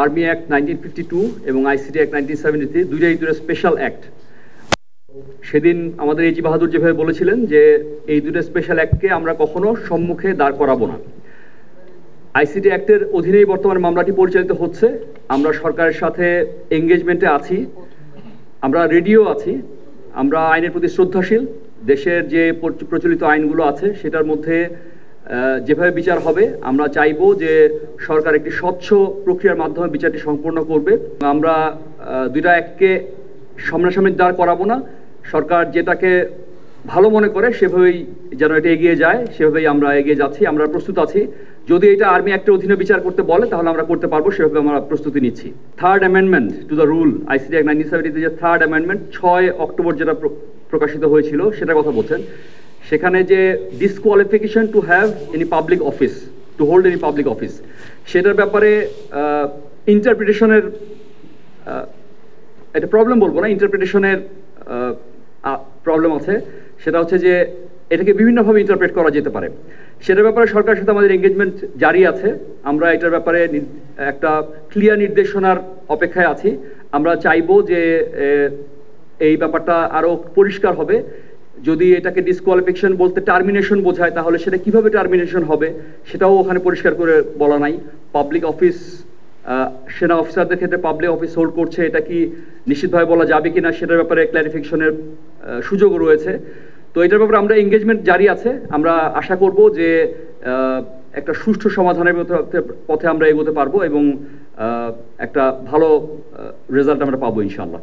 Army act 1952 এবং ICT act 1973 দুইটাই special act. সেদিন আমাদের এজি বাহাদুর যেভাবে বলেছিলেন যে এই দুটো স্পেশাল অ্যাক্টকে আমরা কখনো সম্মুখে দাঁড় করাবো না। আইসিটি অ্যাক্টের অধীনেই বর্তমানে মামলাটি পরিচালিত হচ্ছে। আমরা সরকারের সাথে এঙ্গেজমেন্টে আছি, আমরা রেডিও আছি, আমরা আইনের প্রতি শ্রদ্ধাশীল। দেশের যে প্রচলিত আইনগুলো আছে সেটার মধ্যে যেভাবে বিচার হবে আমরা চাইবো যে সরকার একটি স্বচ্ছ প্রক্রিয়ার মাধ্যমে বিচারটি সম্পূর্ণ করবে। আমরা দুইটা অ্যাক্টকে সামনাসামনি দাঁড় করাবো না। সরকার যেটাকে ভালো মনে করে সেভাবেই যেন এটা এগিয়ে যায়, সেভাবেই আমরা এগিয়ে যাচ্ছি। আমরা প্রস্তুত আছি। যদি এটা আর্মি অ্যাক্টের অধীনে বিচার করতে বলে তাহলে আমরা করতে পারবো, সেভাবে আমরা প্রস্তুতি নিচ্ছি। Third amendment to the rule ICT act 1970 যে থার্ড অ্যামেন্ডমেন্ট 6 অক্টোবর যেটা প্রকাশিত হয়েছিল সেটার কথা বলছেন। সেখানে যে disqualification to have any public office, to hold any public office, সেটার ব্যাপারে ইন্টারপ্রিটেশনের একটা প্রবলেম বলবো না, ইন্টারপ্রিটেশনের প্রবলেম আছে। সেটা হচ্ছে যে এটাকে বিভিন্নভাবে ইন্টারপ্রেট করা যেতে পারে। সেটার ব্যাপারে সরকারের সাথে আমাদের এঙ্গেজমেন্ট জারি আছে। আমরা এটার ব্যাপারে একটা ক্লিয়ার নির্দেশনার অপেক্ষায় আছি। আমরা চাইবো যে এই ব্যাপারটা আরও পরিষ্কার হবে। যদি এটাকে ডিসকোয়ালিফিকেশন বলতে টার্মিনেশন বোঝায় তাহলে সেটা কিভাবে টার্মিনেশন হবে সেটাও ওখানে পরিষ্কার করে বলা নাই। পাবলিক অফিস, সেনা অফিসারদের ক্ষেত্রে পাবলিক অফিস হোল্ড করছে, এটা কি নিশ্চিতভাবে বলা যাবে কিনা সেটার ব্যাপারে ক্ল্যারিফিকেশনের সুযোগও রয়েছে। তো এটার ব্যাপারে আমরা এঙ্গেজমেন্ট জারি আছে। আমরা আশা করব যে একটা সুষ্ঠু সমাধানের পথে আমরা এগোতে পারবো এবং একটা ভালো রেজাল্ট আমরা পাবো ইনশাআল্লাহ।